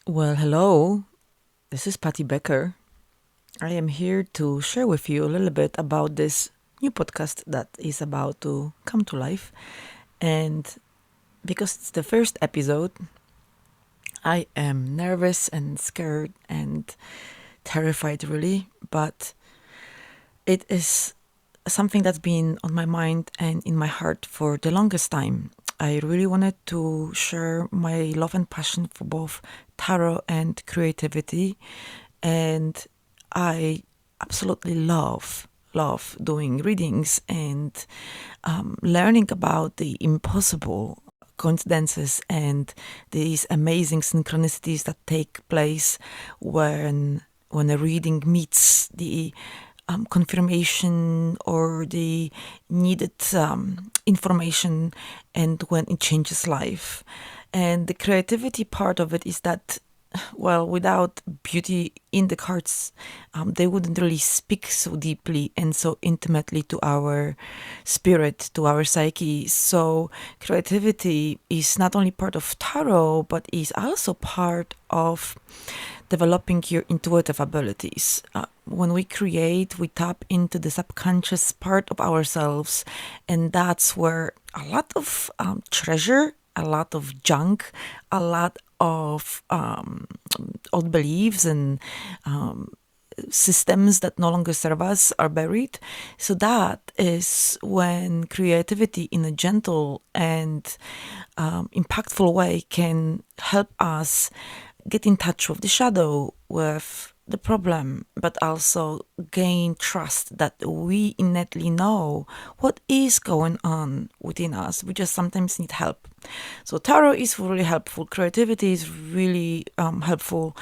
Well, hello. This is Patty Becker. I am here to share with you a little bit about this new podcast that is about to come to life. And because it's the first episode, I am nervous and scared and terrified, really. But it is something that's been on my mind and in my heart for the longest time. I really wanted to share my love and passion for both tarot and creativity. And I absolutely love doing readings and learning about the impossible coincidences and these amazing synchronicities that take place when a reading meets the confirmation or the needed information, and when it changes life. And the creativity part of it is that, well, without beauty in the cards, they wouldn't really speak so deeply and so intimately to our spirit, to our psyche. So creativity is not only part of tarot, but is also part of developing your intuitive abilities. When we create, we tap into the subconscious part of ourselves, and that's where a lot of treasure, a lot of junk, a lot of old beliefs and systems that no longer serve us are buried. So that is when creativity in a gentle and impactful way can help us get in touch with the shadow, with the problem, but also gain trust that we innately know what is going on within us. We just sometimes need help. So tarot is really helpful. Creativity is really helpful.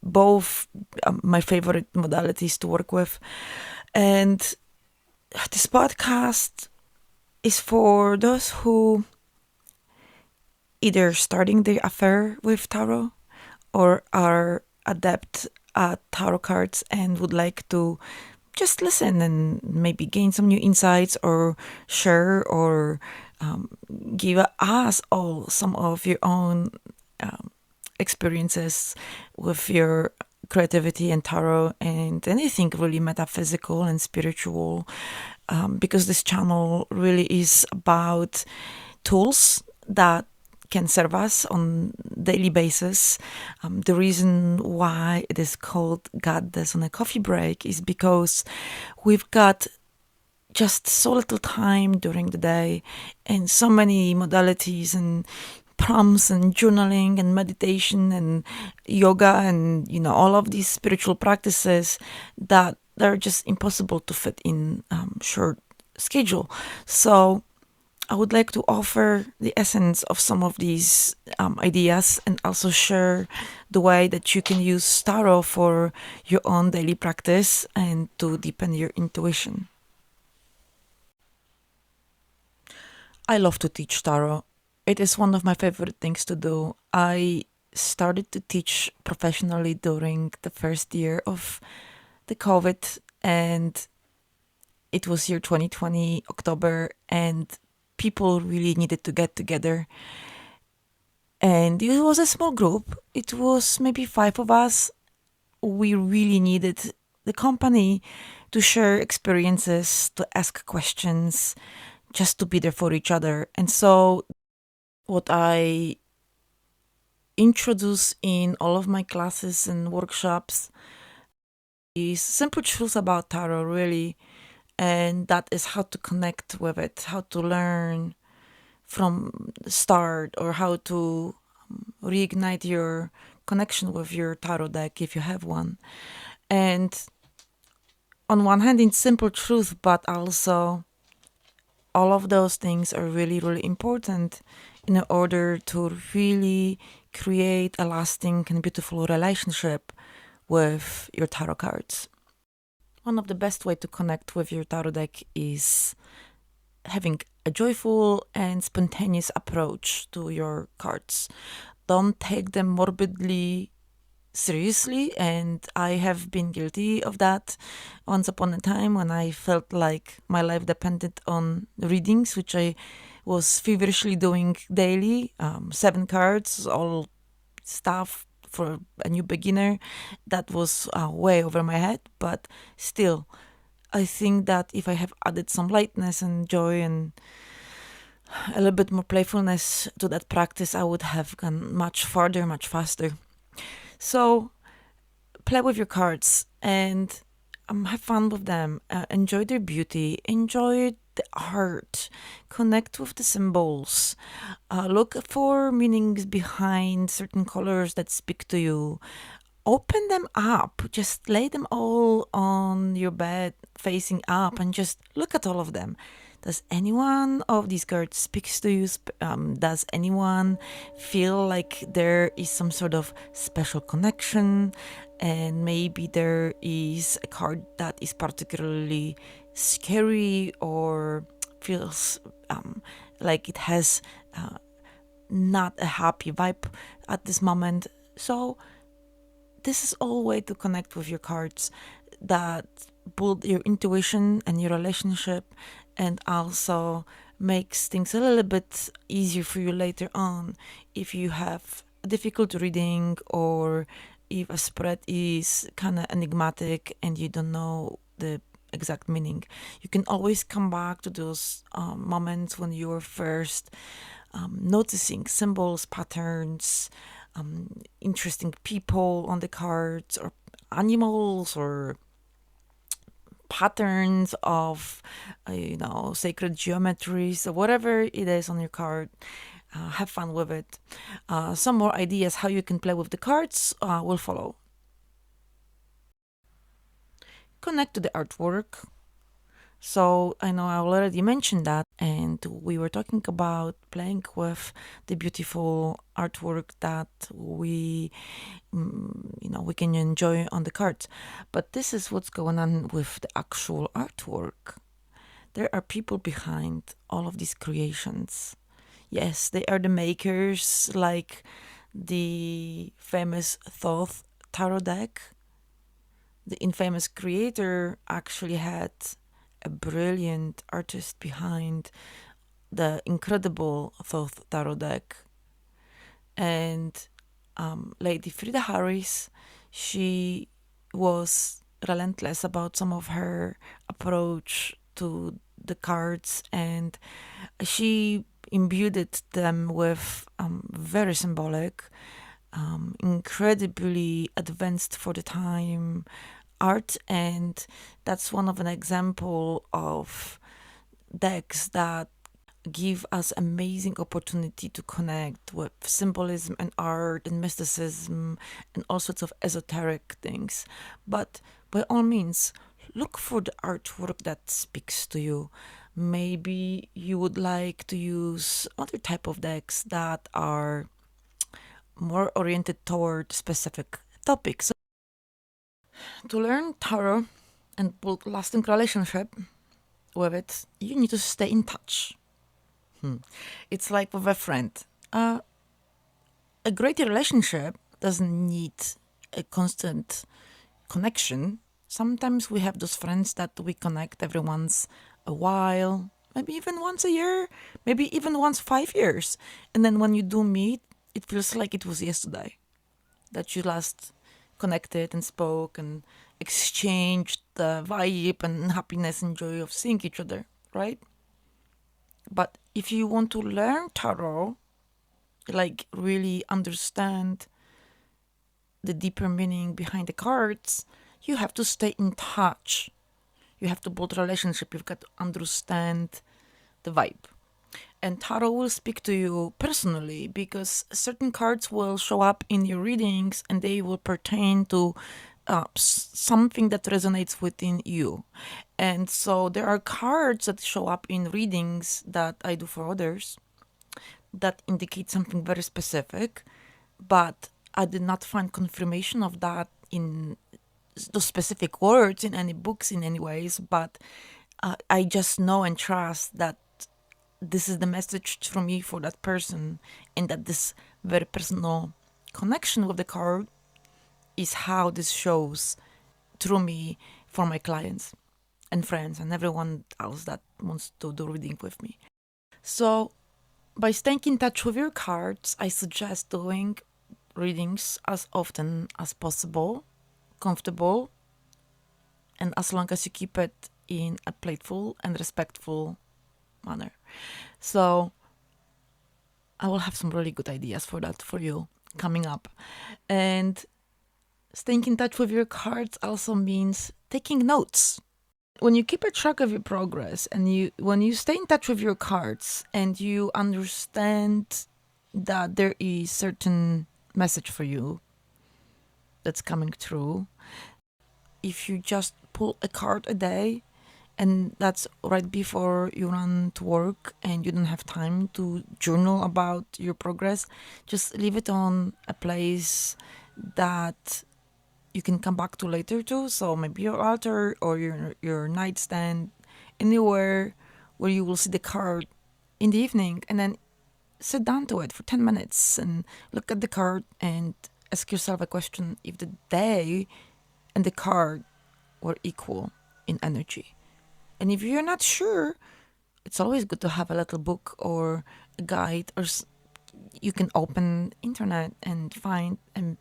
Both my favorite modalities to work with. And this podcast is for those who either starting their affair with tarot or are adept at tarot cards and would like to just listen and maybe gain some new insights or share or give us all some of your own experiences with your creativity and tarot and anything really metaphysical and spiritual, because this channel really is about tools that can serve us on daily basis. The reason why it is called Goddess on a Coffee Break is because we've got just so little time during the day and so many modalities and prompts and journaling and meditation and yoga and all of these spiritual practices that they're just impossible to fit in short schedule. So I would like to offer the essence of some of these ideas and also share the way that you can use tarot for your own daily practice and to deepen your intuition. I love to teach tarot. It is one of my favorite things to do. I started to teach professionally during the first year of the COVID, and it was year 2020, October, and people really needed to get together. And it was a small group. It was maybe 5 of us. We really needed the company to share experiences, to ask questions, just to be there for each other. And so what I introduce in all of my classes and workshops is simple truths about tarot, really. And that is how to connect with it, how to learn from the start, or how to reignite your connection with your tarot deck if you have one. And on one hand, it's simple truth, but also all of those things are really, really important in order to really create a lasting and beautiful relationship with your tarot cards. One of the best way to connect with your tarot deck is having a joyful and spontaneous approach to your cards. Don't take them morbidly seriously, and I have been guilty of that once upon a time when I felt like my life depended on readings, which I was feverishly doing daily. 7 cards, all stuff for a new beginner, that was way over my head. But still, I think that if I have added some lightness and joy and a little bit more playfulness to that practice, I would have gone much farther, much faster. So play with your cards and have fun with them. Enjoy their beauty. Enjoy the art. Connect with the symbols. Look for meanings behind certain colors that speak to you. Open them up. Just lay them all on your bed facing up and just look at all of them. Does any one of these cards speaks to you? Does anyone feel like there is some sort of special connection? And maybe there is a card that is particularly scary or feels like it has not a happy vibe at this moment. So this is all way to connect with your cards that build your intuition and your relationship, and also makes things a little bit easier for you later on if you have difficult reading or if a spread is kind of enigmatic and you don't know the exact meaning. You can always come back to those moments when you're first noticing symbols, patterns, interesting people on the cards, or animals, or patterns of sacred geometries, or whatever it is on your card. Have fun with it. Some more ideas how you can play with the cards will follow. Connect to the artwork. So I know I already mentioned that, and we were talking about playing with the beautiful artwork that we can enjoy on the cards. But this is what's going on with the actual artwork. There are people behind all of these creations. Yes, they are the makers, like the famous Thoth tarot deck. The infamous creator actually had a brilliant artist behind the incredible Thoth tarot deck. And Lady Frida Harris, she was relentless about some of her approach to the cards, and she imbued them with very symbolic, incredibly advanced for the time art, and that's one of an example of decks that give us amazing opportunity to connect with symbolism and art and mysticism and all sorts of esoteric things. But by all means, look for the artwork that speaks to you. Maybe you would like to use other type of decks that are more oriented toward specific topics. So to learn tarot and build lasting relationship with it, you need to stay in touch. It's like with a friend. A great relationship doesn't need a constant connection. Sometimes we have those friends that we connect every once a while, maybe even once a year, maybe even once 5 years. And then when you do meet, it feels like it was yesterday that you last connected and spoke and exchanged the vibe and happiness and joy of seeing each other, right? But if you want to learn tarot, like really understand the deeper meaning behind the cards, you have to stay in touch. You have to build a relationship. You've got to understand the vibe. And tarot will speak to you personally because certain cards will show up in your readings and they will pertain to something that resonates within you. And so there are cards that show up in readings that I do for others that indicate something very specific, but I did not find confirmation of that in those specific words in any books in any ways, but I just know and trust that this is the message from me for that person, and that this very personal connection with the card is how this shows through me for my clients and friends and everyone else that wants to do reading with me. So by staying in touch with your cards, I suggest doing readings as often as possible, comfortable, and as long as you keep it in a playful and respectful manner. So I will have some really good ideas for that for you coming up. And staying in touch with your cards also means taking notes. When you keep a track of your progress and when you stay in touch with your cards and you understand that there is certain message for you that's coming through, if you just pull a card a day and that's right before you run to work and you don't have time to journal about your progress, just leave it on a place that you can come back to later too. So maybe your altar or your nightstand, anywhere where you will see the card in the evening, and then sit down to it for 10 minutes and look at the card and ask yourself a question if the day and the card were equal in energy. And if you're not sure, it's always good to have a little book or a guide, or you can open internet and find a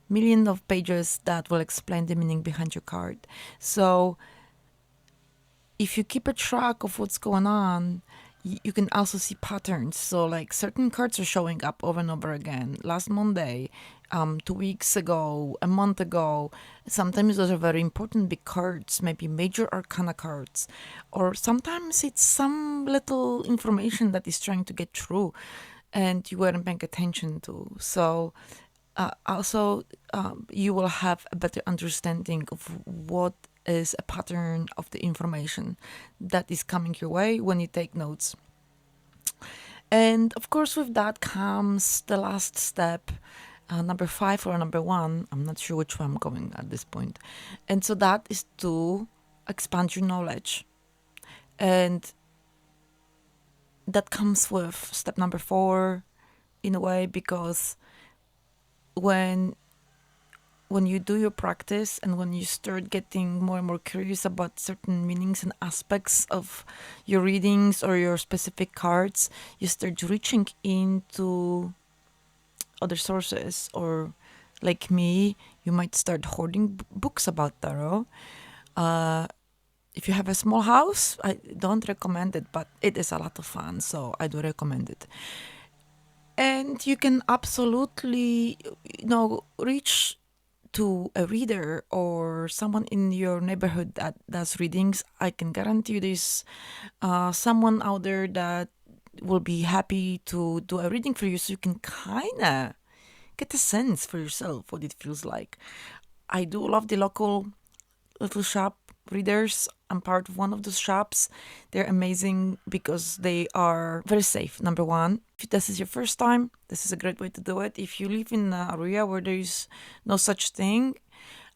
million of pages that will explain the meaning behind your card. So if you keep a track of what's going on, you can also see patterns. So like certain cards are showing up over and over again. Last Monday, 2 weeks ago, a month ago. Sometimes those are very important big cards, maybe major arcana cards. Or sometimes it's some little information that is trying to get through and you weren't paying attention to. So also you will have a better understanding of what is a pattern of the information that is coming your way when you take notes. And of course, with that comes the last step, number 5 or number 1. I'm not sure which one I'm going at this point. And so that is to expand your knowledge. And that comes with step number 4 in a way, because when you do your practice and when you start getting more and more curious about certain meanings and aspects of your readings or your specific cards, you start reaching into other sources. Or like me, you might start hoarding books about tarot. If you have a small house, I don't recommend it, but it is a lot of fun, so I do recommend it. And you can absolutely, reach to a reader or someone in your neighborhood that does readings. I can guarantee you there's someone out there that will be happy to do a reading for you, so you can kind of get a sense for yourself what it feels like. I do love the local little shop readers. I'm part of one of those shops. They're amazing because they are very safe. Number one, if this is your first time, this is a great way to do it. If you live in an area where there is no such thing,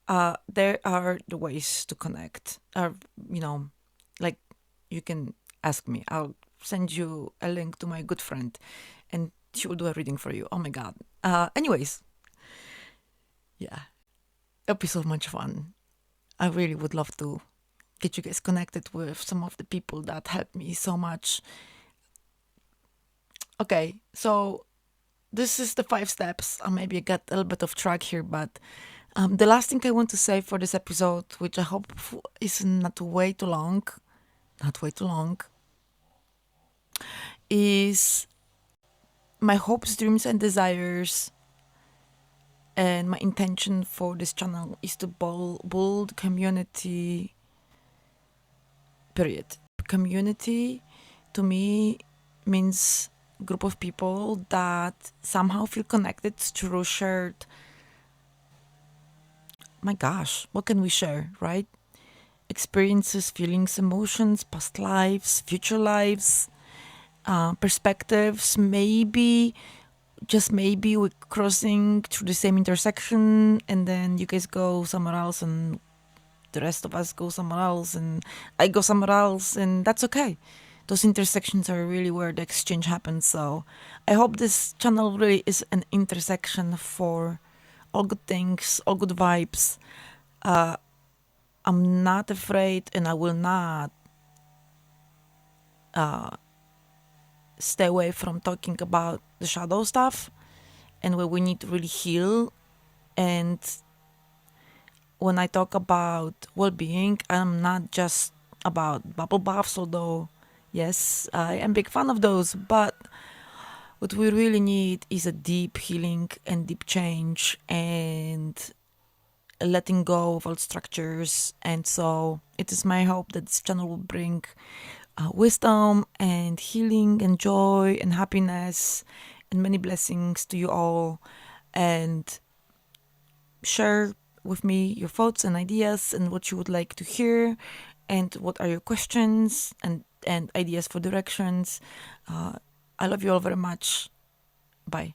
there are the ways to connect. Like you can ask me. I'll send you a link to my good friend and she will do a reading for you. Oh my God. Anyways, yeah, it'll be so much fun. I really would love to get you guys connected with some of the people that helped me so much. Okay, so this is the 5 steps. Maybe I got a little bit off track here, but the last thing I want to say for this episode, which I hope is not way too long, is my hopes, dreams, and desires. And my intention for this channel is to build community, period. Community to me means group of people that somehow feel connected through shared, my gosh, what can we share, right? Experiences, feelings, emotions, past lives, future lives, perspectives. Maybe, just maybe, we're crossing through the same intersection and then you guys go somewhere else and the rest of us go somewhere else and I go somewhere else, and that's okay. Those intersections are really where the exchange happens. So I hope this channel really is an intersection for all good things, all good vibes. I'm not afraid and I will not stay away from talking about the shadow stuff and where we need to really heal. And when I talk about well-being, I'm not just about bubble baths, although yes, I am a big fan of those, but what we really need is a deep healing and deep change and letting go of old structures. And so it is my hope that this channel will bring wisdom and healing and joy and happiness and many blessings to you all, and share with me your thoughts and ideas and what you would like to hear and what are your questions and ideas for directions. I love you all very much. Bye.